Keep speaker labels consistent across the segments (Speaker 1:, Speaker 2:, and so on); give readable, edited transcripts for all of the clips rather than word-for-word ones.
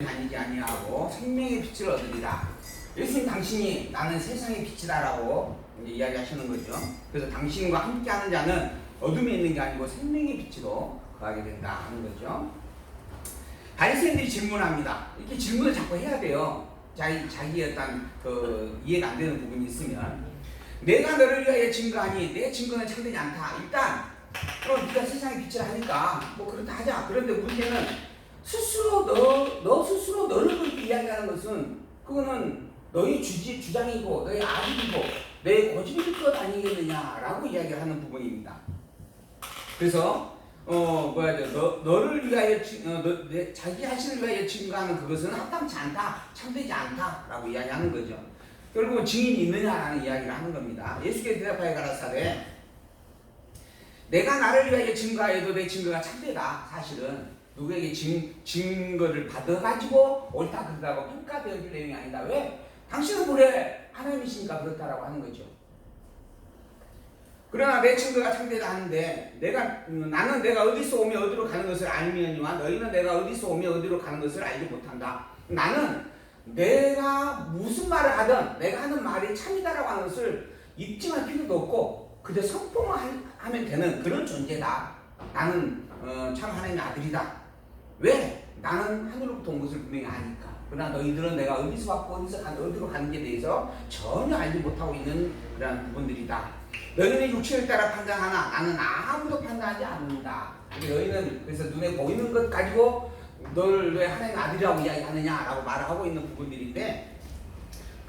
Speaker 1: 다니지 아니하고 생명의 빛을 얻으리라. 예수님 당신이 나는 세상의 빛이다라고 이제 이야기하시는 거죠. 그래서 당신과 함께하는 자는 어둠에 있는 게 아니고 생명의 빛으로 거하게 된다 하는 거죠. 바리새인들이 질문합니다. 이렇게 질문을 자꾸 해야 돼요. 자기의 어떤 이해가 안 되는 부분이 있으면 내가 너를 위하여 증거하니 내 증거는 참되지 않다. 일단 그럼 네가 세상의 빛을 하니까 뭐 그렇다 하자. 그런데 문제는 스스로 너 스스로 너를 그렇게 이야기하는 것은 그거는 너의 주장이고 너의 아들이고 너의 고집일 것 아니겠느냐라고 이야기를 하는 부분입니다. 그래서 너를 위하여 자기 자신을 위하여 증거하는 그것은 합당치 않다, 참되지 않다라고 이야기하는 거죠. 결국은 증인이 있느냐라는 이야기를 하는 겁니다. 예수께서 대답하여 가라사대 내가 나를 위하여 증거하여도 내 증거가 참되다. 사실은 누구에게 증거를 받아가지고 옳다 그르다고 평가되어질 내용이 아니다. 왜? 당신은 그래 하나님이시니까 그렇다라고 하는 거죠. 그러나 내 증거가 참되다 하는데 나는 내가 어디서 오며 어디로 가는 것을 알미니와 너희는 내가 어디서 오며 어디로 가는 것을 알지 못한다. 나는 내가 무슨 말을 하든 내가 하는 말이 참이다라고 하는 것을 입증할 필요도 없고 그저 선포만 하면 되는 그런 존재다. 나는 참 하나님의 아들이다. 왜? 나는 하늘로부터 온 것을 분명히 아니까. 그러나 너희들은 내가 어디서 왔고 어디로 가는지에 대해서 전혀 알지 못하고 있는 그런 부분들이다. 너희는 육체를 따라 판단하나 나는 아무도 판단하지 않는다. 너희는 그래서 눈에 보이는 것 가지고 너를 왜 하나님의 아들이라고 이야기하느냐라고 말을 하고 있는 부분들인데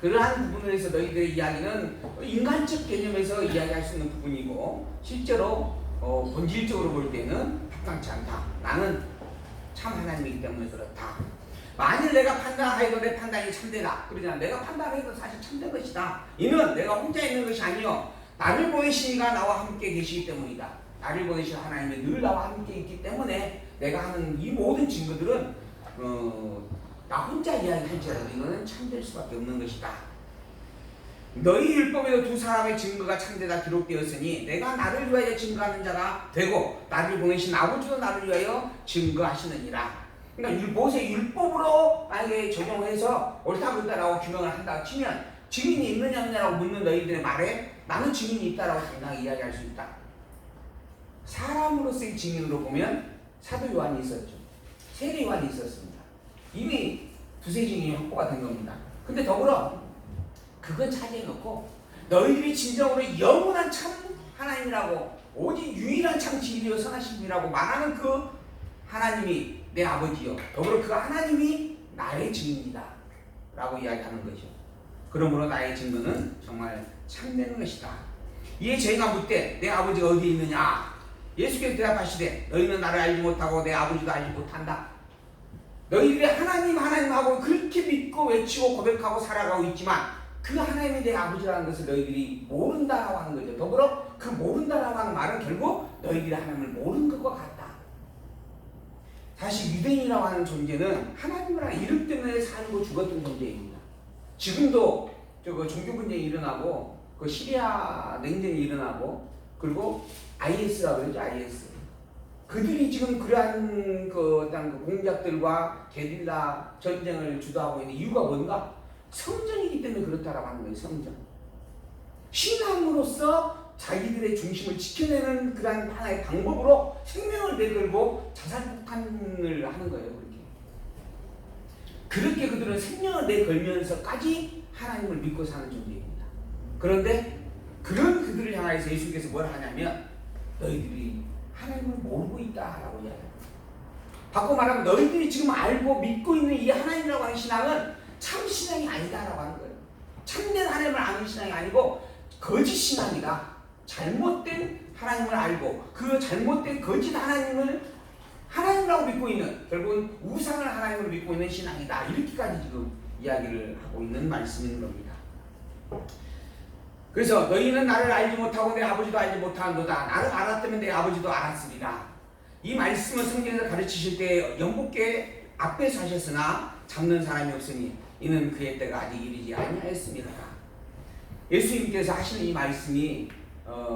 Speaker 1: 그러한 부분에서 너희들의 이야기는 인간적 개념에서 이야기할 수 있는 부분이고 실제로 본질적으로 볼 때는 합당치 않다. 나는 참 하나님이기 때문에 그렇다. 만일 내가 판단하여도 내 판단이 참되다. 그러잖아. 내가 판단하여도 사실 참된 것이다. 이는 내가 혼자 있는 것이 아니요 나를 보내신 이가 나와 함께 계시기 때문이다. 나를 보내신 하나님이 늘 나와 함께 있기 때문에 내가 하는 이 모든 증거들은 나 혼자 이야기할지라도 이거는 참될 수밖에 없는 것이다. 너희 율법에도 두 사람의 증거가 참되다 기록되었으니 내가 나를 위하여 증거하는 자가 되고 나를 보내신 아버지도 나를 위하여 증거하시느니라. 그러니까 모세 율법으로 만약에 적용해서 옳다 그르다라고 규명을 한다고 치면 증인이 있느냐 없느냐라고 묻는 너희들의 말에 나는 증인이 있다라고 당당히 이야기할 수 있다. 사람으로서의 증인으로 보면 사도 요한이 있었죠. 세례 요한이 있었습니다. 이미 두세 증인이 확보가 된 겁니다. 근데 더불어 그건 차지해놓고 너희들이 진정으로 영원한 참 하나님이라고 오직 유일한 참 진리요 선하신 분이라고 말하는 그 하나님이 내 아버지요 더불어 그 하나님이 나의 증인이다 라고 이야기하는 거죠. 그러므로 나의 증거는 정말 참되는 것이다. 이에 저희가 묻되 내 아버지가 어디에 있느냐. 예수께서 대답하시되 너희는 나를 알지 못하고 내 아버지도 알지 못한다. 너희들이 하나님하고 그렇게 믿고 외치고 고백하고 살아가고 있지만 그 하나님이 내 아버지라는 것을 너희들이 모른다라고 하는 거죠. 더불어 그 모른다라고 하는 말은 결국 너희들이 하나님을 모르는 것과 같다. 사실 유대인이라고 하는 존재는 하나님을 아는 이름 때문에 살고 죽었던 존재입니다. 지금도 종교 분쟁이 일어나고 그 시리아 냉전이 일어나고 그리고 IS라고 그러죠. IS. 그들이 지금 그러한 어떤 공작들과 게릴라 전쟁을 주도하고 있는 이유가 뭔가? 성전이기 때문에 그렇다라고 하는 거예요. 성전. 신앙으로서 자기들의 중심을 지켜내는 그러한 하나의 방법으로 생명을 내걸고 자살폭탄을 하는 거예요. 그렇게 그들은 생명을 내걸면서까지 하나님을 믿고 사는 존재입니다. 그런데 그런 그들을 향해서 예수께서 뭘 하냐면 너희들이 하나님을 모르고 있다라고 이야기합니다. 바꿔 말하면 너희들이 지금 알고 믿고 있는 이 하나님이라고 하는 신앙은 참 신앙이 아니다라고 하는 거예요. 참된 하나님을 아는 신앙이 아니고 거짓 신앙이다. 잘못된 하나님을 알고 그 잘못된 거짓 하나님을 하나님이라고 믿고 있는 결국은 우상을 하나님으로 믿고 있는 신앙이다. 이렇게까지 지금 이야기를 하고 있는 말씀인 겁니다. 그래서 너희는 나를 알지 못하고 내 아버지도 알지 못하는도다. 나를 알았다면 내 아버지도 알았으리라. 이 말씀을 성경에서 가르치실 때 영국계 앞에서 하셨으나 잡는 사람이 없으니 이는 그의 때가 아직 이르지 아니하였습니다. 예수님께서 하시는 이 말씀이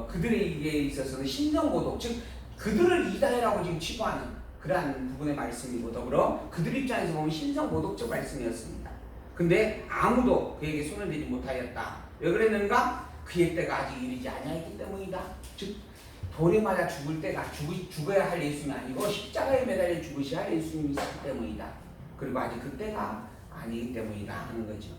Speaker 1: 그들에게 있어서는 신정고독 즉 그들을 이다해라고 지금 치부하는 그러한 부분의 말씀이고 더불어 그들 입장에서 보면 신성모독적 말씀이었습니다. 근데 아무도 그에게 손을 대지 못하였다. 왜 그랬는가? 그의 때가 아직 이르지 아니하였기 때문이다. 즉 돌에 맞아 죽을 때가 죽어야 할 예수님이 아니고 십자가에 매달려 죽으셔야 할 예수님이 있기 때문이다. 그리고 아직 그때가 아니기 때문이다 하는 거죠.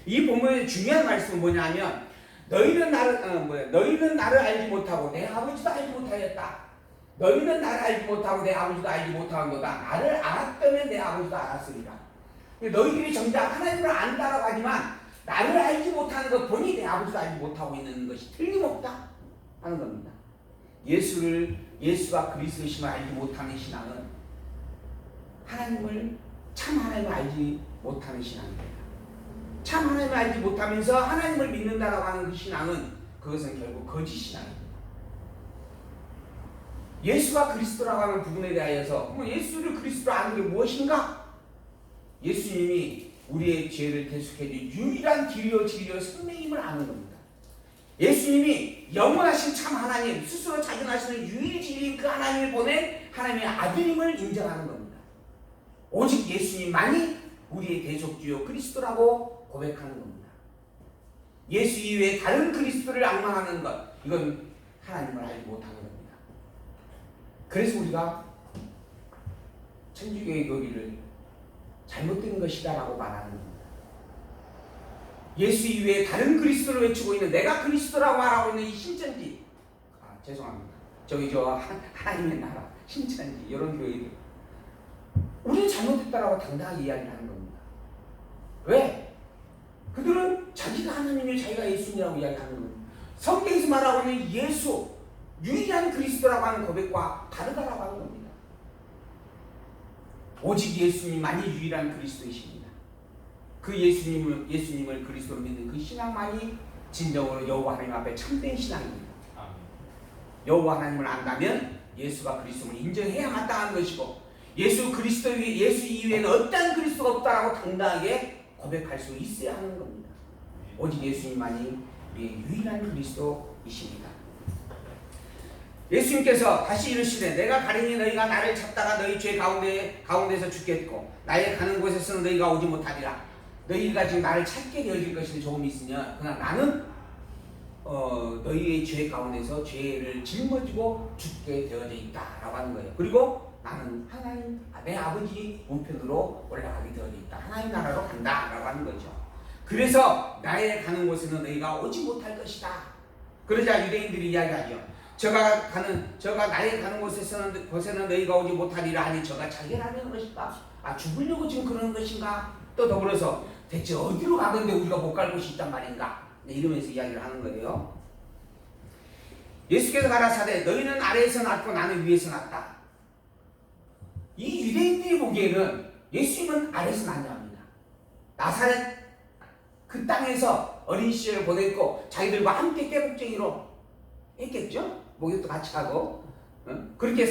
Speaker 1: 이 본문의 중요한 말씀은 뭐냐면 너희는 나를 알지 못하고 내 아버지도 알지 못하였다. 너희는 나를 알지 못하고 내 아버지도 알지 못하는도다. 나를 알았다면 내 아버지도 알았으리라. 너희들이 정작 하나님을 안다라고 하지만 나를 알지 못하는 것 보니 내 아버지도 알지 못하고 있는 것이 틀림없다 하는 겁니다. 예수가 그리스도심을 알지 못하는 신앙은 참 하나님을 알지 못하는 신앙입니다. 참 하나님을 알지 못하면서 하나님을 믿는다라고 하는 그 신앙은 그것은 결국 거짓 신앙입니다. 예수가 그리스도라고 하는 부분에 대하여서 예수를 그리스도로 아는 게 무엇인가? 예수님이 우리의 죄를 대속해 줄 유일한 길이요 진리요 생명임을 아는 겁니다. 예수님이 영원하신 참 하나님, 스스로 자견하시는 유일 진리인 그 하나님을 보낸 하나님의 아들임을 인정하는 겁니다. 오직 예수님만이 우리의 대속주요 그리스도라고 고백하는 겁니다. 예수 이외에 다른 그리스도를 앙망하는 것, 이건 하나님을 알지 못하는 겁니다. 그래서 우리가 천주교의 교리를 잘못된 것이다 라고 말하는 겁니다. 예수 이외에 다른 그리스도를 외치고 있는 내가 그리스도라고 말하고 있는 이 신천지, 죄송합니다. 하나님의 나라, 신천지 이런 교회들, 우리는 잘못했다라고 당당하게 이야기를 하는 겁니다. 왜? 그들은 자기가 하나님이며 자기가 예수님이라고 이야기하는 겁니다. 성경에서 말하고 있는 예수, 유일한 그리스도라고 하는 고백과 다르다라고 하는 겁니다. 오직 예수님만이 유일한 그리스도이십니다. 그 예수님을 그리스도로 믿는 그 신앙만이 진정으로 여호와 하나님 앞에 참된 신앙입니다. 여호와 하나님을 안다면 예수가 그리스도를 인정해야 마땅한 것이고 예수 이외에는 어떠한 그리스도가 없다라고 당당하게 고백할 수 있어야 하는 겁니다. 오직 예수님만이 우리의 유일한 그리스도이십니다. 예수님께서 다시 이르시되 내가 가리니 너희가 나를 찾다가 너희 죄 가운데서 죽겠고 나의 가는 곳에서는 너희가 오지 못하리라. 너희가 지금 나를 찾게 되어질 것이 조금 있으면 그러나 나는 너희의 죄 가운데서 죄를 짊어지고 죽게 되어져 있다라고 하는 거예요. 그리고 나는 하나님 내 아버지 우편으로 올라가게 되어져 있다. 하나님 나라로 간다라고 하는 거죠. 그래서 나의 가는 곳에는 너희가 오지 못할 것이다. 그러자 유대인들이 이야기하죠. 저가 나의 가는 곳에는 너희가 오지 못하리라 하니 저가 자결하려는 것인가? 죽으려고 지금 그러는 것인가? 또 더불어서 대체 어디로 가는데 우리가 못 갈 곳이 있단 말인가? 이러면서 이야기를 하는 거예요. 예수께서 가라사대 너희는 아래에서 났고 나는 위에서 났다. 이 유대인들이 보기에는 예수님은 아래에서 났냐 합니다. 나사렛 그 땅에서 어린 시절을 보냈고 자기들과 함께 꾀복쟁이로 했겠죠? 목욕도 같이 하고 그렇게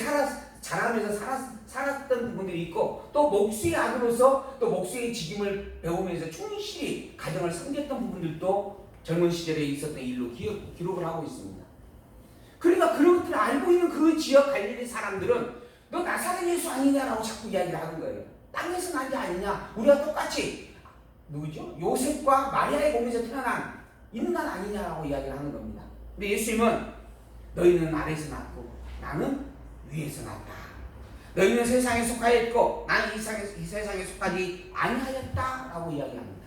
Speaker 1: 자라면서 살았던 부분들이 있고 또 목수의 아들로서 또 목수의 직임을 배우면서 충실히 가정을 섬겼던 부분들도 젊은 시절에 있었던 일로 기록을 하고 있습니다. 그러니까 그런 것들을 알고 있는 그 지역 갈릴리 사람들은 너 나사렛 예수 아니냐라고 자꾸 이야기를 하는 거예요. 땅에서 난 게 아니냐? 우리가 똑같이 누구죠? 요셉과 마리아의 몸에서 태어난 인간 아니냐라고 이야기를 하는 겁니다. 근데 예수님은 너희는 아래에서 났고 나는 위에서 났다. 너희는 세상에 속하였고 나는 이 세상에 속하지 아니하였다라고 이야기합니다.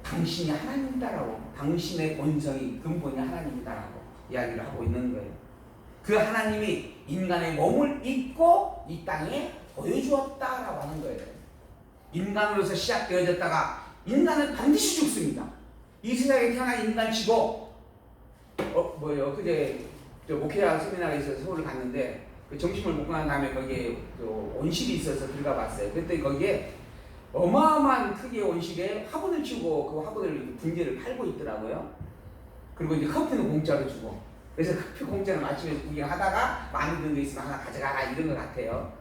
Speaker 1: 당신이 하나님이다라고, 당신의 본성이 근본이 하나님이다라고 이야기를 하고 있는 거예요. 그 하나님이 인간의 몸을 입고 이 땅에 보여주었다라고 하는 거예요. 인간으로서 시작되어졌다가 인간은 반드시 죽습니다. 이 세상에 태어난 인간치고 그제 목회자 세미나에서 서울을 갔는데 그 점심을 먹고 난 다음에 거기에 온실이 있어서 들어가 봤어요. 그때 거기에 어마어마한 크기의 온실에 화분을 치고 그 화분을 분재를 팔고 있더라고요. 그리고 이제 커피는 공짜로 주고 그래서 커피 공짜로 마시면서 구경하다가 마음에 드는 거 있으면 하나 가져가라 이런 것 같아요.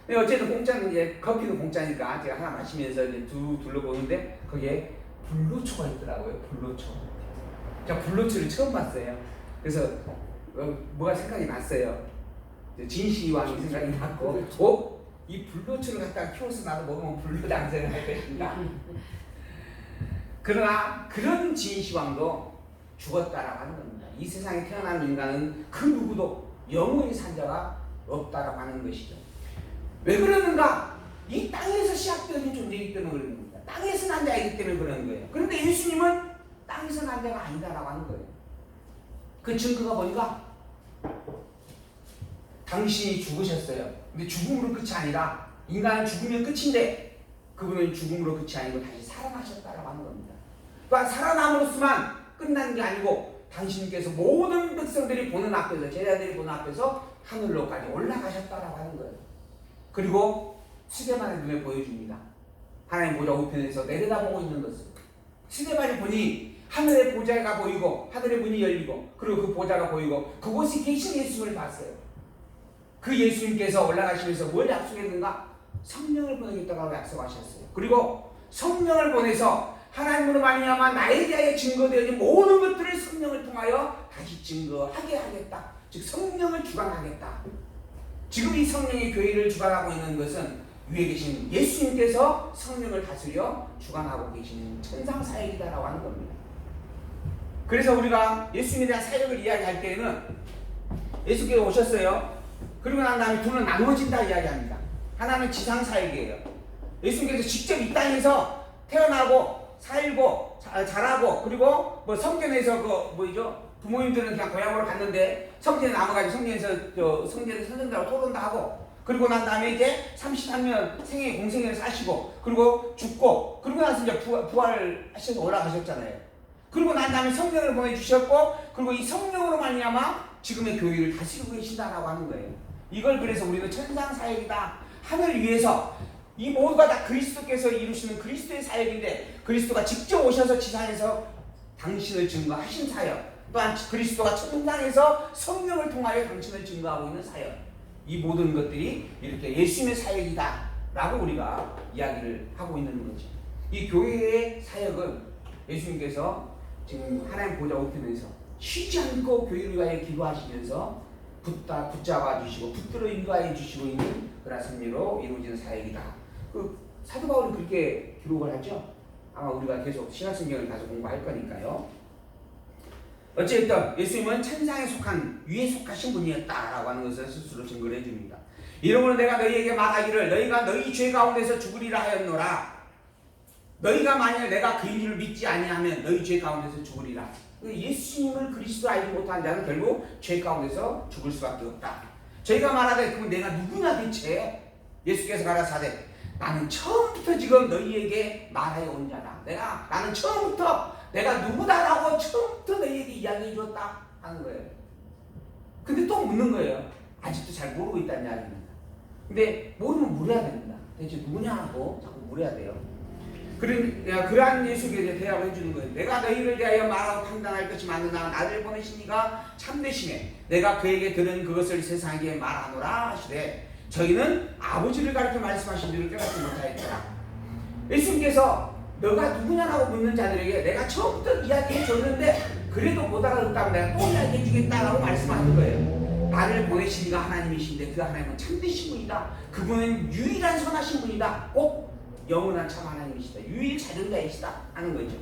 Speaker 1: 근데 어쨌든 공짜는 이제 커피는 공짜니까 제가 하나 마시면서 이제 둘러보는데 거기에 불로초가 있더라고요. 불로초. 제가 불로초를 처음 봤어요. 그래서 뭐가 생각이 났어요. 진시황이 생각이 났고, 이 불로초를 갖다가 키워서 나도 먹으면 불로장생을 할 것인가. 그러나 그런 진시황도 죽었다라고 하는 겁니다. 이 세상에 태어난 인간은 그 누구도 영원히 산 자가 없다라고 하는 것이죠. 왜 그러는가? 이 땅에서 시작되는 존재이기 때문에 그러는 겁니다. 땅에서 난 자이기 때문에 그러는 거예요. 그런데 예수님은 땅에서 난 자가 아니다라고 하는 거예요. 그 증거가 뭐니까? 당신이 죽으셨어요. 근데 죽음으로 끝이 아니라, 인간은 죽으면 끝인데 그분은 죽음으로 끝이 아니고 다시 살아나셨다라고 하는 겁니다. 그러니까 살아남으로서만 끝난 게 아니고 당신께서 모든 백성들이 보는 앞에서, 제자들이 보는 앞에서 하늘로까지 올라가셨다라고 하는 거예요. 그리고 스데반의 눈에 보여줍니다. 하나님 보좌 우편에서 내려다보고 있는 것을. 스데반이 보니 하늘의 보좌가 보이고 하늘의 문이 열리고 그리고 그 보좌가 보이고 그곳에 계신 예수님을 봤어요. 그 예수님께서 올라가시면서 뭘 약속했는가? 성령을 보내겠다고 약속하셨어요. 그리고 성령을 보내서 하나님으로 말미암아 나에 대하여 증거되어진 모든 것들을 성령을 통하여 다시 증거하게 하겠다. 즉 성령을 주관하겠다. 지금 이 성령의 교회를 주관하고 있는 것은 위에 계신 예수님께서 성령을 다스려 주관하고 계시는 천상사역이다라고 하는 겁니다. 그래서 우리가 예수님에 대한 사역을 이야기할 때에는 예수께서 오셨어요. 그리고 난 다음에 둘은 나누어진다 이야기합니다. 하나는 지상사역이에요. 예수님께서 직접 이 땅에서 태어나고 살고 자라고 그리고 뭐 성전에서 부모님들은 그냥 고향으로 갔는데 성전에 남아가지고 성전에서 선생들하고 토론도 하고 그리고 난 다음에 이제 33년 생애 공생애를 사시고 그리고 죽고 그리고 나서 이제 부활하셔서 올라가셨잖아요. 그리고 난 다음에 성령을 보내주셨고 그리고 이 성령으로 말미암아 지금의 교회를 다스리고 계신다라고 하는 거예요. 이걸 그래서 우리는 천상사역이다. 하늘 위에서 이 모두가 다 그리스도께서 이루시는 그리스도의 사역인데 그리스도가 직접 오셔서 지상에서 당신을 증거하신 사역 또한 그리스도가 천상에서 성령을 통하여 당신을 증거하고 있는 사역 이 모든 것들이 이렇게 예수님의 사역이다 라고 우리가 이야기를 하고 있는 거죠. 이 교회의 사역은 예수님께서 지금 하나님 보좌 우편에서 쉬지 않고 교회를 위하여 기도하시면서 붙잡아 주시고 붙들어 인도하여 주시고 있는 그런 섭리로 이루어지는 사역이다. 그 사도 바울은 그렇게 기록을 하죠. 아마 우리가 계속 신약성경을 가서 공부할 거니까요. 어쨌든 예수님은 천상에 속한 위에 속하신 분이었다라고 하는 것을 스스로 증거를 해줍니다. 이러므로 내가 너희에게 말하기를 너희가 너희 죄 가운데서 죽으리라 하였노라. 너희가 만일 내가 그인 줄 믿지 아니하면 너희 죄 가운데서 죽으리라. 예수님을 그리스도 알지 못한 자는 결국 죄 가운데서 죽을 수밖에 없다. 저희가 말하되 그럼 내가 누구냐 대체? 예수께서 가라사대 나는 처음부터 지금 너희에게 말하여 온 자다. 나는 처음부터 내가 누구다라고 처음부터 너희에게 이야기해 줬다 하는 거예요. 근데 또 묻는 거예요. 아직도 잘 모르고 있다는 이야기입니다. 근데 모르면 물어야 됩니다. 대체 누구냐고 자꾸 물어야 돼요. 그러한 예수께 대답을 해주는 거예요. 내가 너희를 대하여 말하고 판단할 것이 많으나 나를 보내신 이가 참되시네. 내가 그에게 들은 그것을 세상에게 말하노라 하시되 저희는 아버지를 가르쳐 말씀하신 줄을 깨닫지 못하였더라. 예수님께서 너가 누구냐라고 묻는 자들에게 내가 처음부터 이야기해 줬는데 그래도 못 알아듣다면 내가 또 이야기해 주겠다라고 말씀하는 거예요. 나를 보내신 이가 하나님이신데 그 하나님은 참되신 분이다. 그분은 유일한 선하신 분이다. 꼭 영원한 참 하나님이시다. 유일 자존자이시다 하는 거죠.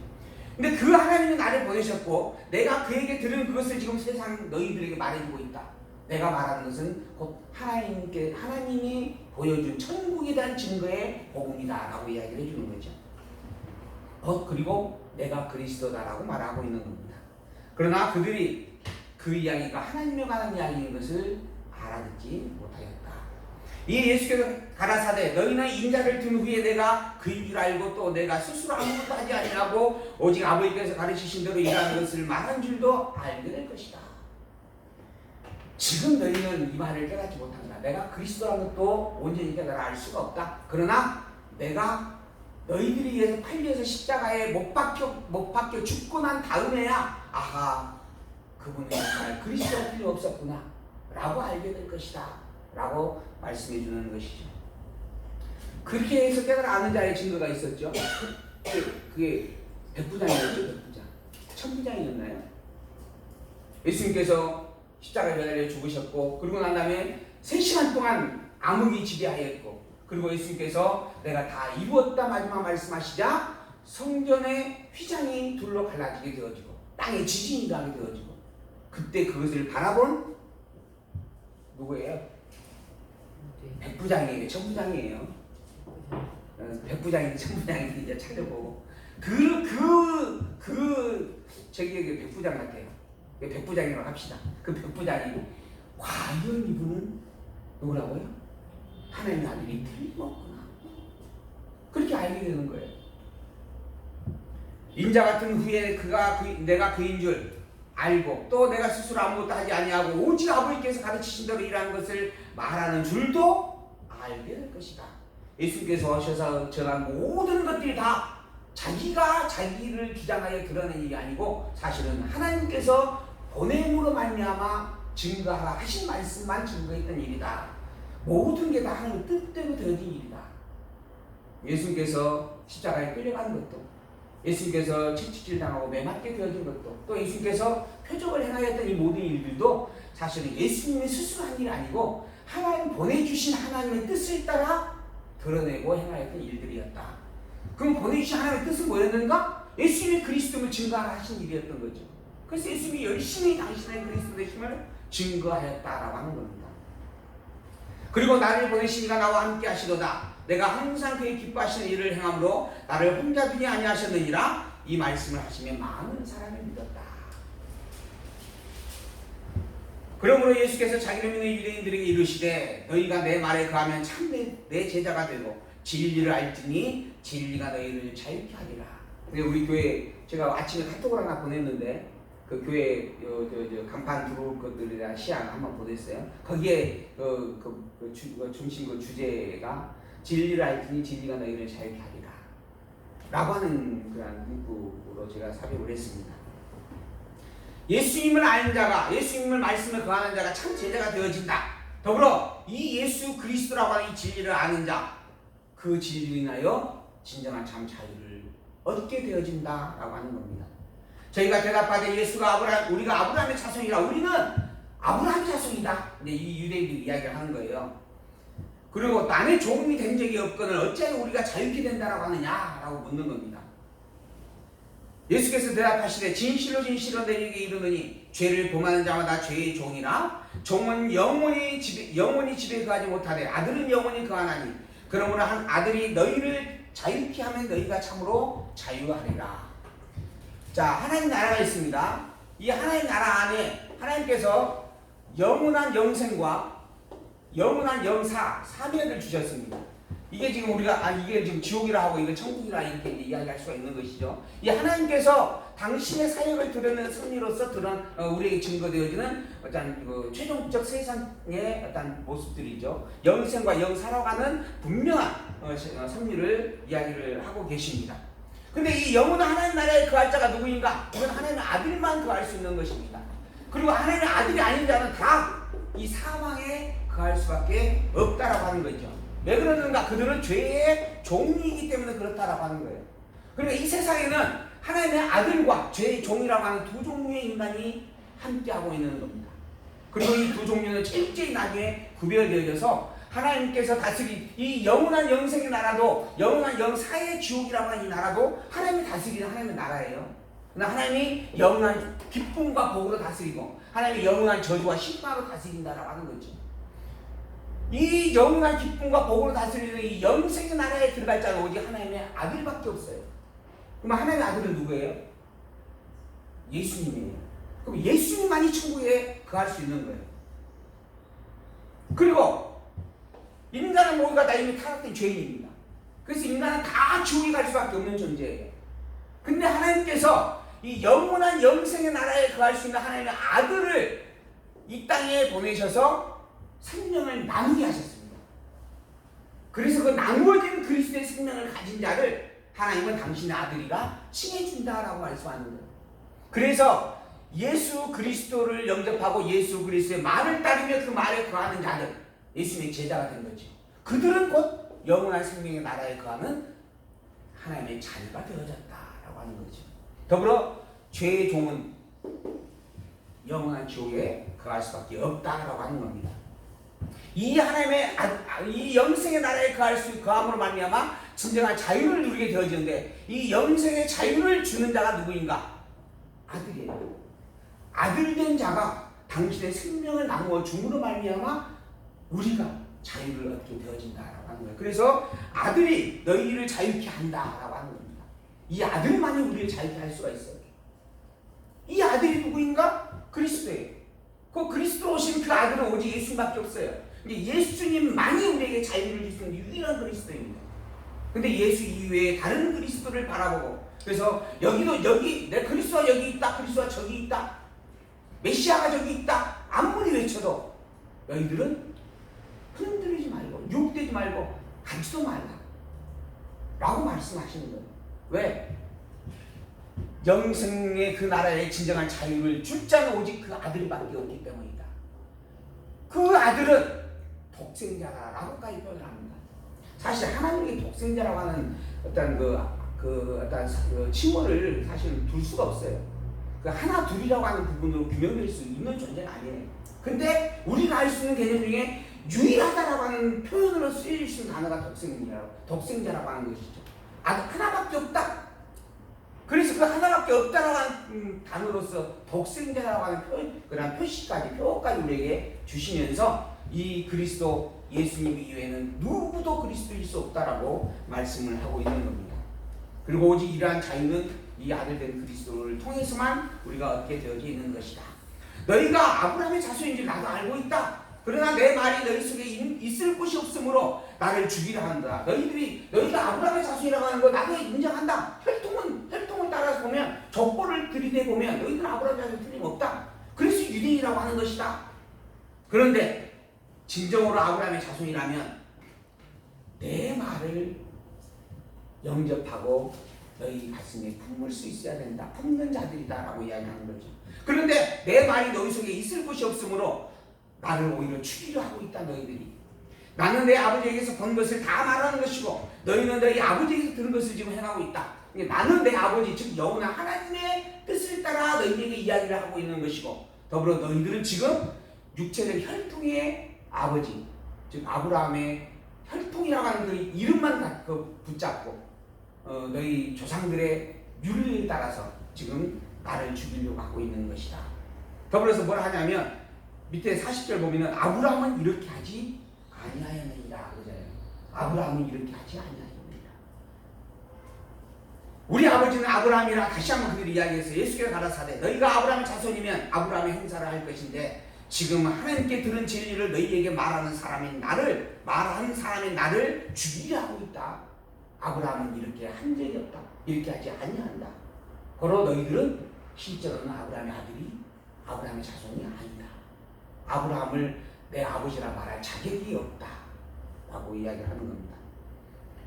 Speaker 1: 근데 그 하나님이 나를 보내셨고 내가 그에게 들은 그것을 지금 세상 너희들에게 말해주고 있다. 내가 말하는 것은 곧 하나님이 보여준 천국에 대한 증거의 복음이다 라고 이야기를 해주는 거죠. 그리고 내가 그리스도다라고 말하고 있는 겁니다. 그러나 그들이 그 이야기가 하나님에 관한 이야기인 것을 알아듣지 못하였다. 이 예수께서 가라사대 너희는 인자를 든 후에 내가 그인 줄 알고 또 내가 스스로 아무것도 하지 아니하고 오직 아버지께서 가르치신 대로 일하는 것을 말한 줄도 알게 될 것이다. 지금 너희는 이 말을 깨닫지 못한다. 내가 그리스도라는 것도 온전히 깨달아 알 수가 없다. 그러나 내가 너희들이 위해서 팔려서 십자가에 못 박혀 죽고 난 다음에야 아하 그분은 정말 그리스도가 필요 없었구나 라고 알게 될 것이다 라고 말씀해 주는 것이죠. 그렇게 해서 깨달아 아는 자의 증거가 있었죠. 그게 백부장이었죠. 백부장 천부장이었나요? 예수님께서 십자가에 매달려 죽으셨고 그리고 난 다음에 3시간 동안 암흑이 지배하였고, 그리고 예수님께서 내가 다 이루었다 마지막 말씀하시자 성전의 휘장이 둘로 갈라지게 되어지고 땅에 지진이 나게 되어지고, 그때 그것을 바라본 누구예요? 백부장이에요. 천부장이에요. 백부장인지 천부장인지 이제 찾아보고 저기 백부장 같아요. 백부장이라고 합시다. 그 백부장이 과연 이분은 누구라고요? 하나님의 아들이 틀림없구나. 그렇게 알게 되는 거예요. 인자 같은 후에 내가 그인 줄 알고 또 내가 스스로 아무것도 하지 아니하고 오직 아버지께서 가르치신 대로 일하는 것을 말하는 줄도 알게 될 것이다. 예수님께서 오셔서 전한 모든 것들이 다 자기가 자기를 주장하여 드러낸 일이 아니고 사실은 하나님께서 보냄으로 말미암아 증거하라 하신 말씀만 증거했던 일이다. 모든 게 다 하나님의 뜻대로 되어진 일이다. 예수님께서 십자가에 끌려간 것도, 예수님께서 채찍질 당하고 매맞게 되어진 것도, 또 예수님께서 표적을 행하였던 이 모든 일들도 사실은 예수님이 스스로 한 일이 아니고 하나님 보내주신 하나님의 뜻을 따라 드러내고 행하였던 일들이었다. 그럼 보내주신 하나님의 뜻은 뭐였는가? 예수님이 그리스도를 증거하라 하신 일이었던 거죠. 그래서 예수님이 열심히 당신의 그리스도 되심을 증거하였다라고 하는 겁니다. 그리고 나를 보내신 이가 나와 함께 하시도다. 내가 항상 그의 기뻐하시는 일을 행함으로 나를 혼자 두지 아니하셨느니라. 이 말씀을 하시며 많은 사람을 믿었다. 그러므로 예수께서 자기를 믿는 유대인들에게 이르시되 너희가 내 말에 거하면 참 내 제자가 되고 진리를 알지니 진리가 너희를 자유케 하리라. 근데 우리 교회 제가 아침에 카톡을 하나 보냈는데 그 교회 간판 들어올 것들에 대한 시안 한번 보냈어요. 거기에 중심 주제가 진리를 알지니 진리가 너희를 자유케 하리라 라고 하는 그런 문구로 제가 삽입을 했습니다. 예수님을 아는 자가, 예수님을 말씀을 거하는 자가 참 제자가 되어진다. 더불어 이 예수 그리스도라고 하는 이 진리를 아는 자, 그 진리로 인하여 진정한 참 자유를 얻게 되어진다라고 하는 겁니다. 저희가 대답하되 우리가 아브라함의 자손이라, 우리는 아브라함 자손이다. 이 유대인들이 이야기를 하는 거예요. 그리고 남의 종이 된 적이 없거늘 어찌하여 우리가 자유케 된다라고 하느냐라고 묻는 겁니다. 예수께서 대답하시되 진실로 진실로 너희에게 이르노니 죄를 범하는 자마다 죄의 종이라. 종은 영원히 집에 거하지 못하되 아들은 영원히 거하나니 그러므로 한 아들이 너희를 자유케 하면 너희가 참으로 자유하리라. 자, 하나님 나라가 있습니다. 이 하나님 나라 안에 하나님께서 영원한 영생과 영원한 영사 3위를 주셨습니다. 이게 지금 우리가 이게 지금 지옥이라 하고 이거 천국이라 이렇게 이야기할 수가 있는 것이죠. 이 하나님께서 당신의 사역을 드러내는 승리로서 우리에게 증거되어지는 어떤 최종적 세상의 어떤 모습들이죠. 영생과 영사라고 하는 분명한 승리를 이야기를 하고 계십니다. 근데 이 영원한 하나님 나라에 거할 자가 누구인가? 이건 하나님의 아들만 거할 수 있는 것입니다. 그리고 하나님의 아들이 아닌 자는 다 이 사망에 거할 수밖에 없다라고 하는 거죠. 왜 그러는가? 그들은 죄의 종이기 때문에 그렇다라고 하는 거예요. 그러니까 이 세상에는 하나님의 아들과 죄의 종이라고 하는 두 종류의 인간이 함께하고 있는 겁니다. 그리고 이 두 종류는 철저히 나중에 구별되어져서 하나님께서 다스린 이 영원한 영생의 나라도, 영원한 영사의 지옥이라고 하는 이 나라도 하나님이 다스리는 하나님의 나라예요. 그러나 하나님이 영원한 기쁨과 복으로 다스리고 하나님이 영원한 저주와 심판으로 다스린다라고 하는 거죠. 이 영원한 기쁨과 복으로 다스리는 이 영생의 나라에 들어갈 자는 오직 하나님의 아들밖에 없어요. 그럼 하나님의 아들은 누구예요? 예수님이에요. 그럼 예수님만이 천국에 거할 수 있는 거예요. 그리고 인간은 모두가 다 이미 타락된 죄인입니다. 그래서 인간은 다 지옥에 갈 수밖에 없는 존재예요. 근데 하나님께서 이 영원한 영생의 나라에 거할 수 있는 하나님의 아들을 이 땅에 보내셔서 생명을 나누게 하셨습니다. 그래서 그 나누어진 그리스도의 생명을 가진 자를 하나님은 당신의 아들이라 칭해준다라고 말씀하는 거예요. 그래서 예수 그리스도를 영접하고 예수 그리스도의 말을 따르며 그 말에 거하는 자들, 예수님의 제자가 된 거죠. 그들은 곧 영원한 생명의 나라에 거하는 하나님의 자녀가 되어졌다라고 하는 거죠. 더불어 죄의 종은 영원한 지옥에 거할 수밖에 없다라고 하는 겁니다. 이 하나님의 이 영생의 나라에 거함으로 말미암아 진정한 자유를 누리게 되어지는데, 이 영생의 자유를 주는 자가 누구인가? 아들이에요. 아들된 자가 당신의 생명을 나누어 줌으로 말미암아 우리가 자유를 얻게 되어진다라고 하는 거예요. 그래서 아들이 너희를 자유케 한다라고 하는 겁니다. 이 아들만이 우리를 자유케 할 수가 있어요. 이 아들이 누구인가? 그리스도예요. 그 그리스도로 오신 그 아들은 오직 예수님밖에 없어요. 예수님만이 우리에게 자유를 줄 수 있는 유일한 그리스도입니다. 근데 예수 이외에 다른 그리스도를 바라보고, 그래서 여기 내 그리스도가 여기 있다, 그리스도가 저기 있다, 메시아가 저기 있다 아무리 외쳐도 너희들은 흔들리지 말고 유혹되지 말고 가지도 말라 라고 말씀하시는 거예요. 왜? 영생의 그 나라의 진정한 자유를 줄 자는 오직 그 아들밖에 없기 때문이다. 그 아들은 독생자라고까지 표현을 합니다. 사실 하나님의 독생자라고 하는 어떤 어떤 칭호를 사실 둘 수가 없어요. 그 하나 둘이라고 하는 부분으로 규명될 수 있는 존재는 아니에요. 근데 우리가 알 수 있는 개념 중에 유일하다라고 하는 표현으로 쓰여질 수 있는 단어가 독생자라고 하는 것이죠. 하나밖에 없다. 그래서 그 하나밖에 없다라고 하는 단어로서 독생자라고 하는 그런 표어까지 우리에게 주시면서 이 그리스도 예수님 이외에는 누구도 그리스도일 수 없다라고 말씀을 하고 있는 겁니다. 그리고 오직 이러한 자유는 이 아들된 그리스도를 통해서만 우리가 얻게 되어져 있는 것이다. 너희가 아브라함의 자손인 줄 나도 알고 있다. 그러나 내 말이 너희 속에 있을 곳이 없으므로 나를 죽이려 한다. 너희가 아브라함의 자손이라고 하는 거 나도 인정한다. 혈통을 따라서 보면, 족보를 들이대 보면 너희들은 아브라함의 자손 틀림없다. 그래서 유대인이라고 하는 것이다. 그런데 진정으로 아브라함의 자손이라면 내 말을 영접하고 너희 가슴에 품을 수 있어야 된다. 품는 자들이다라고 이야기하는 거죠. 그런데 내 말이 너희 속에 있을 곳이 없으므로 나를 오히려 죽이려 하고 있다. 너희들이 나는 내 아버지에게서 본 것을 다 말하는 것이고 너희는 너희 아버지에게서 들은 것을 지금 행하고 있다. 나는 내 아버지 즉 여호와 하나님의 뜻을 따라 너희에게 이야기를 하고 있는 것이고, 더불어 너희들은 지금 육체적 혈통의 아버지 즉 아브라함의 혈통이라고 하는 그 이름만 붙잡고 너희 조상들의 윤리에 따라서 지금 나를 죽이려고 하고 있는 것이다. 더불어서 뭘 하냐면 밑에 40절 보면은 아브라함은 이렇게 하지 아니하였느니라 그러잖아요. 아브라함은 이렇게 하지 아니하였느니라. 우리 아버지는 아브라함이라 다시 한번 그들이 이야기해서 예수께서 가라사대 너희가 아브라함의 자손이면 아브라함의 행사를 할 것인데 지금 하나님께 들은 진리를 너희에게 말하는 사람인 나를 죽이려 하고 있다. 아브라함은 이렇게 한 적이 없다. 이렇게 하지 아니한다. 그러 너희들은 실제로는 아브라함의 아들이 아브라함의 자손이 아니다. 아브라함을 내 아버지라 말할 자격이 없다 라고 이야기를 하는 겁니다.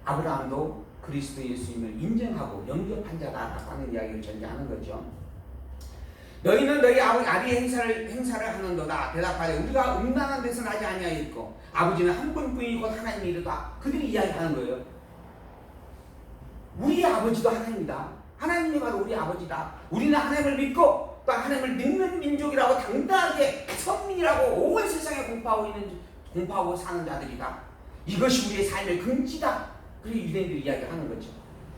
Speaker 1: 아브라함도 그리스도 예수님을 인정하고 영접한 자다라고 하는 이야기를 전제하는 거죠. 너희는 너희 아비의 행사를 하는도다. 대답하되 우리가 음란한 데서 나지 아니하였고 아버지는 한 분뿐이니 곧 하나님이로다. 그들이 이야기하는 거예요. 우리 아버지도 하나님이다. 하나님이 바로 우리 아버지다. 우리는 하나님을 믿고 또 하나님을 믿는 민족이라고 당당하게 선민이라고 온 세상에 공포하고 사는 자들이다. 이것이 우리의 삶의 긍지다. 그렇게 유대인들이 이야기하는 거죠.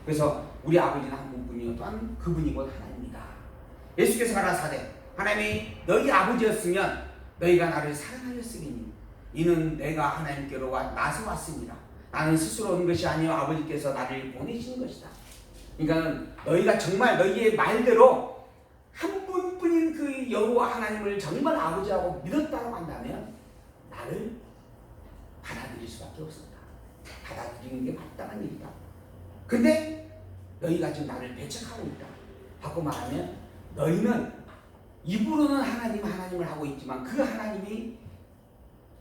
Speaker 1: 그래서 우리 아버지는 한 분뿐이요 또한 그분이 곧 하나님이다. 예수께서 가라사대 하나님이 너희 아버지였으면 너희가 나를 사랑하였으리니 이는 내가 하나님께로 나서 왔습니다. 나는 스스로 온 것이 아니요 아버지께서 나를 보내신 것이다. 그러니까 너희가 정말 너희의 말대로 한 분뿐인 그 여호와 하나님을 정말 아버지라고 믿었다고 한다면 나를 받아들일 수밖에 없습니다. 받아들이는 게 마땅한 일이다. 근데 너희가 지금 나를 배척하고 있다. 바꿔 말하면 너희는 입으로는 하나님을 하고 있지만 그 하나님이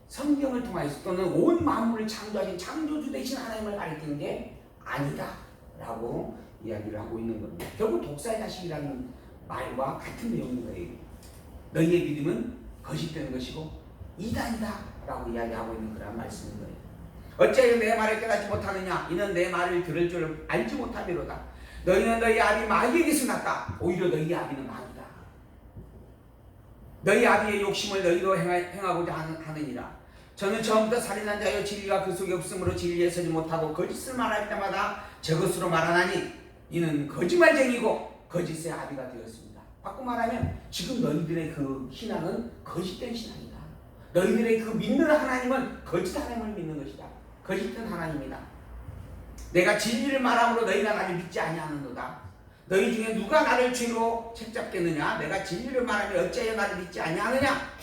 Speaker 1: 성경을 통해서 또는 온 만물을 창조하신 창조주 되신 하나님을 가리키는 게 아니다 라고 이야기를 하고 있는 겁니다. 결국 독사의 자식이라는 말과 같은 내용인 거예요. 너희의 믿음은 거짓되는 것이고 이단이다 라고 이야기하고 있는 그런 말씀인 거예요. 어찌하여 내 말을 깨닫지 못하느냐. 이는 내 말을 들을 줄 알지 못함이로다. 너희는 너희 아비 마귀에게서 났다. 오히려 너희 아비는 마귀다. 너희 아비의 욕심을 너희도 행하고자 하느니라. 저는 처음부터 살인한 자여 진리가 그 속에 없으므로 진리에 서지 못하고 거짓을 말할 때마다 저것으로 말하나니 이는 거짓말쟁이고 거짓의 아비가 되었습니다. 바꿔 말하면 지금 너희들의 그 신앙은 거짓된 신앙이다. 너희들의 그 믿는 하나님은 거짓 하나님을 믿는 것이다. 거짓된 하나님이다. 내가 진리를 말함으로 너희가 나를 믿지 아니하는도다. 너희 중에 누가 나를 죄로 책잡겠느냐? 내가 진리를 말하면 어찌하여 나를 믿지 아니하느냐?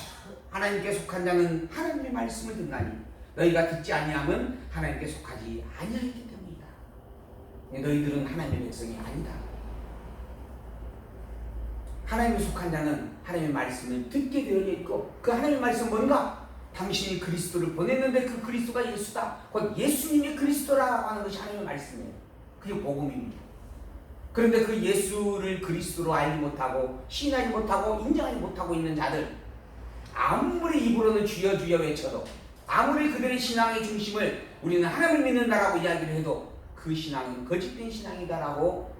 Speaker 1: 하나님께 속한 자는 하나님의 말씀을 듣나니 너희가 듣지 아니하면 하나님께 속하지 아니하기 때문이다. 너희들은 하나님의 백성이 아니다. 하나님에 속한 자는 하나님의 말씀을 듣게 되어 있고 그 하나님의 말씀은 뭔가? 당신이 그리스도를 보냈는데 그 그리스도가 예수다. 곧 예수님이 그리스도라고 하는 것이 하나님의 말씀이에요. 그게 복음입니다. 그런데 그 예수를 그리스도로 알지 못하고 시인하지 못하고 인정하지 못하고 있는 자들, 아무리 입으로는 주여 주여 외쳐도, 아무리 그들의 신앙의 중심을 우리는 하나님을 믿는다라고 이야기를 해도 그 신앙은 거짓된 신앙이다라고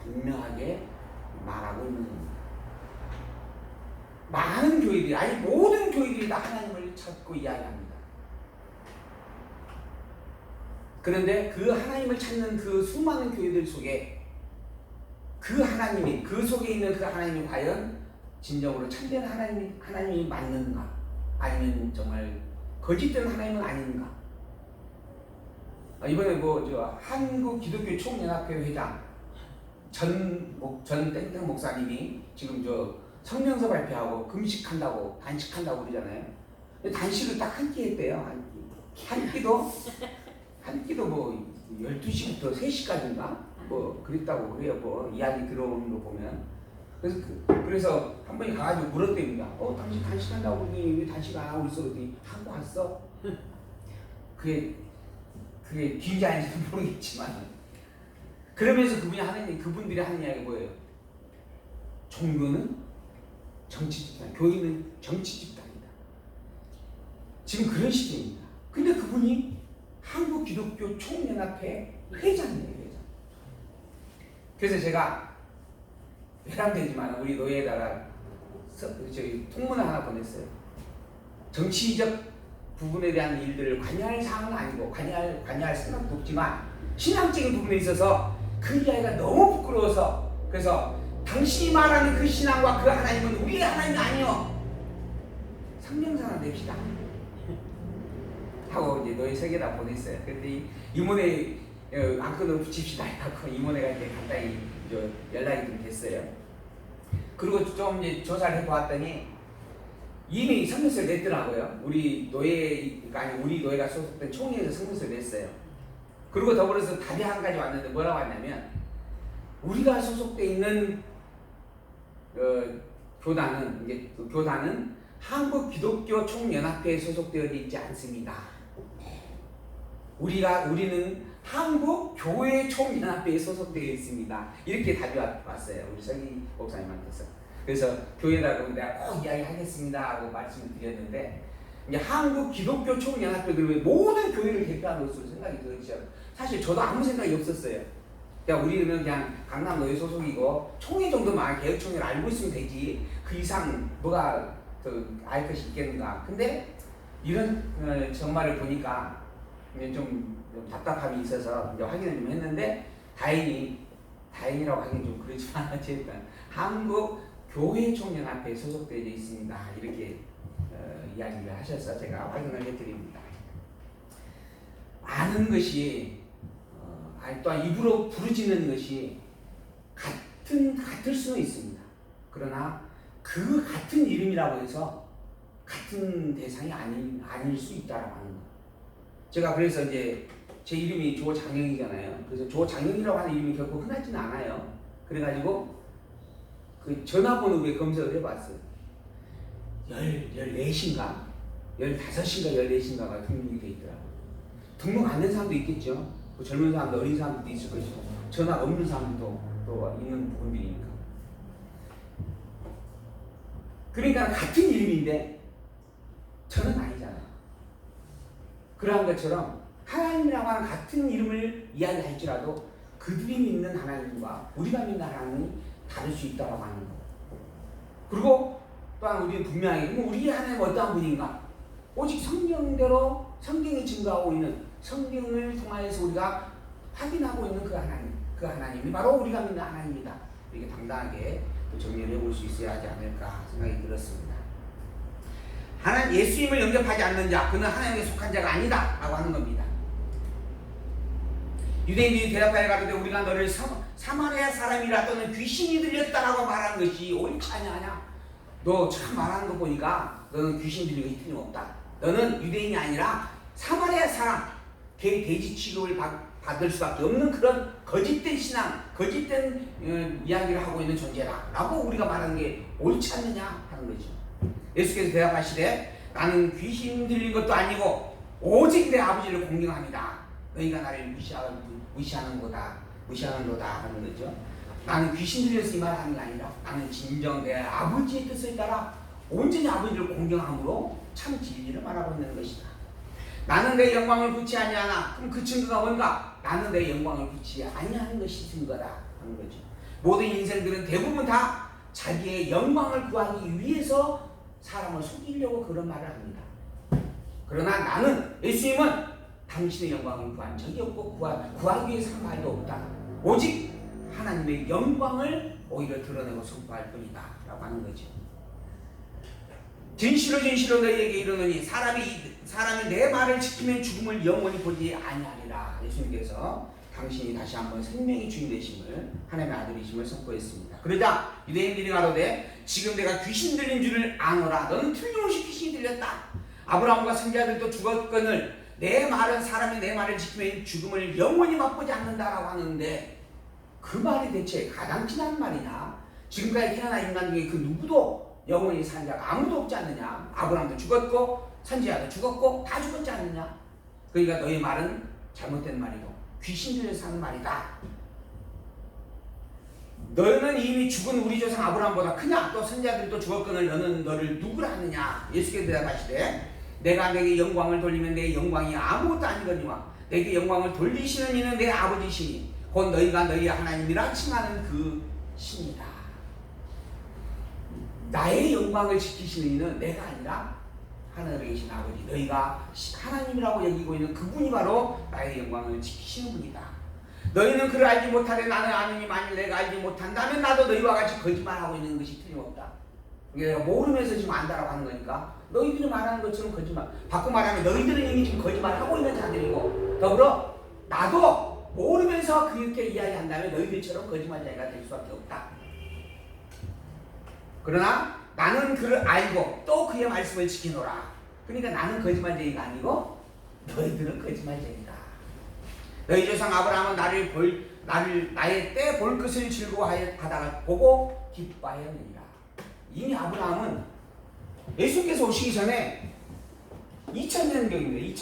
Speaker 1: 분명하게 말하고 있는 겁니다. 많은 교회들이, 아니 모든 교회들이 다 하나님을 찾고 이야기합니다. 그런데 그 하나님을 찾는 그 수많은 교회들 속에 그 하나님이, 그 속에 있는 그 하나님이 과연 진정으로 참된 하나님이 맞는가? 아니면 정말 거짓된 하나님은 아닌가? 이번에 한국 기독교 총연합회 회장 전 땡땡 목사님이 지금 성명서 발표하고 금식한다고 단식한다고 그러잖아요. 단식을 딱 한 끼 했대요. 한 끼도 뭐 12시부터 3시까지인가? 그랬다고 그래요. 이야기 들어오는 거 보면. 그래서 한 번이 가가지고 물었답니다. 당신 단식한다고 그러니 왜 단식 안 하고 있어? 그랬더니 하고 왔어. 그게 뒤인지 아닌지 모르겠지만, 그러면서 그분들이 하는 이야기 뭐예요? 종교는 정치 집단, 교회는 정치 집단이다. 지금 그런 시대입니다. 근데 그분이 한국 기독교 총연합회 회장이에요, 회장. 그래서 제가 회담되지만 우리 노예에다가 통문을 하나 보냈어요. 정치적 부분에 대한 일들을 관여할 사항은 아니고 관여할 생각도 없지만 신앙적인 부분에 있어서 그 이야기가 너무 부끄러워서, 그래서 당신이 말하는 그 신앙과 그 하나님은 우리의 하나님이 아니요, 성명서나 냅시다 하고 이제 노예 3개다 보냈어요. 그랬더니 이모네 안건으로 붙입시다 하고 이모네가 이제 간단히 연락이 좀 됐어요. 그리고 좀 이제 조사를 해보았더니 이미 성명서를 냈더라고요. 우리 노예가 소속된 총회에서 성명서를 냈어요. 그리고 더불어서 답이 한 가지 왔는데 뭐라고 하냐면, 우리가 소속돼 있는 교단은 한국 기독교 총연합회에 소속되어 있지 않습니다. 우리는 한국 교회 총연합회에 소속되어 있습니다. 이렇게 답이 왔어요. 우리 서기 목사님한테서. 그래서 교회라고 내가 꼭 이야기하겠습니다 하고 말씀을 드렸는데, 이제 한국 기독교 총연합회, 그러면 모든 교회를 대표하는 것으로 생각이 들었죠. 사실 저도 아무 생각이 없었어요. 그냥 우리는 그냥 강남 노예 소속이고 총회 정도만 개혁총회를 알고 있으면 되지, 그 이상 뭐가 더 알 것이 있겠는가. 근데 이런 정말을 보니까 좀 답답함이 있어서 이제 확인을 좀 했는데, 다행이라고 하긴 좀 그렇지만 어쨌든 한국 교회 총연합회에 소속되어 있습니다. 이렇게 이야기를 하셔서 제가 확인을 해드립니다. 아는 것이 또한 입으로 부르짖는 것이 같을 수는 있습니다. 그러나 그 같은 이름이라고 해서 같은 대상이 아닐 수 있다라고 하는 거. 제가 그래서 이제 제 이름이 조장영이잖아요. 그래서 조장영이라고 하는 이름이 결코 흔하지는 않아요. 그래가지고 그 전화번호에 검색을 해봤어요. 14인가 15인가 14인가가 등록이 돼 있더라고요. 등록 안 된 사람도 있겠죠. 그 젊은 사람도 어린 사람도 있을 것이고 전화 없는 사람도 또 있는 부분들이니까. 그러니까 같은 이름인데 저는 아니잖아요. 그러한 것처럼 하나님이라고 하는 같은 이름을 이야기할지라도 그들이 믿는 하나님과 우리가 믿는 하나님이 다를 수 있다고 하는 거. 그리고 또한 우리는 분명히 우리의 하나님은 어떠한 분인가? 오직 성경대로 성경이 증거하고 있는 성경을 통하여서 우리가 확인하고 있는 그 하나님이 바로 우리가 믿는 하나님이다. 이렇게 당당하게 또 정리를 해볼 수 있어야 하지 않을까 생각이 들었습니다. 하나님 예수님을 영접하지 않는 자 그는 하나님에 속한 자가 아니다 라고 하는 겁니다. 유대인들이 대답하여 가로되 우리가 너를 사마리아 사람이라 또는 귀신이 들렸다라고 말한 것이 옳지 아니하냐. 너 참 말하는 거 보니까 너는 귀신 들린 것이 틀림없다. 너는 유대인이 아니라 사마리아 사람, 돼지 취급을 받을 수밖에 없는 그런 거짓된 신앙, 거짓된 이야기를 하고 있는 존재다 라고 우리가 말하는 게 옳지 않느냐 하는 거죠. 예수께서 대답하시되 나는 귀신 들린 것도 아니고 오직 내 아버지를 공경합니다. 너희가 나를 무시하는 거다 하는 거죠. 나는 귀신 들려서 이 말 하는 게 아니라 나는 진정 내 아버지의 뜻을 따라 온전히 아버지를 공경함으로 참 진리를 말하고 있는 것이다. 나는 내 영광을 굳이 아니하나. 그럼 그 증거가 뭔가? 나는 내 영광을 굳이 아니하는 것이 증거다 하는 거죠. 모든 인생들은 대부분 다 자기의 영광을 구하기 위해서 사람을 속이려고 그런 말을 합니다. 그러나 나는 예수님은 당신의 영광을 구한 적이 없고 구하기 위해서 한 말도 없다. 오직 하나님의 영광을 오히려 드러내고 선포할 뿐이다 라고 하는 거죠. 진실로 너희에게 이르노니 사람이 내 말을 지키면 죽음을 영원히 보지 아니하리라. 예수님께서 당신이 다시 한번 생명의 주인 되심을 하나님의 아들이심을 선포했습니다. 그러자 유대인들이 가로되 지금 내가 귀신 들린 줄을 아노라. 너는 틀림없이 귀신이 들렸다. 아브라함과 선지자들도 죽었거늘 사람이 내 말을 지키면 죽음을 영원히 맛보지 않는다라고 하는데 그 말이 대체 가장 지난 말이냐? 지금까지 태어난 인간 중에 그 누구도 영원히 산 자가 아무도 없지 않느냐? 아브라함도 죽었고 선지자도 죽었고 다 죽었지 않느냐? 그러니까 너희 말은 잘못된 말이고 귀신 들려서 하는 말이다. 너는 이미 죽은 우리 조상 아브라함보다 크냐? 또 선지자들도 죽었거늘 너는 너를 누구라 하느냐? 예수께서 대답하시되 내가 내게 영광을 돌리면 내 영광이 아무것도 아니거니와 내게 영광을 돌리시는 이는 내 아버지시니 곧 너희가 너희의 하나님이라 칭하는 그 신이다. 나의 영광을 지키시는 이는 내가 아니라 하늘에 계신 아버지, 너희가 하나님이라고 여기고 있는 그분이 바로 나의 영광을 지키시는 분이다. 너희는 그를 알지 못하되 나는 아느니 만일 내가 알지 못한다면 나도 너희와 같이 거짓말하고 있는 것이 틀림없다. 내가 모르면서 지금 안다라고 하는 거니까 너희들이 말하는 것처럼 거짓말. 바꿔 말하면 너희들은 이미 지금 거짓말하고 있는 자들이고 더불어 나도 모르면서 그렇게 이야기한다면 너희들처럼 거짓말자가 될 수밖에 없다. 그러나 나는 그를 알고 또 그의 말씀을 지키노라. 그러니까 나는 거짓말쟁이가 아니고 너희들은 거짓말쟁이다. 너희 조상 아브라함은 나의 때 볼 것을 즐거워하다가 보고 기뻐하였느니라. 이미 아브라함은 예수께서 오시기 전에 2000년 경입니다.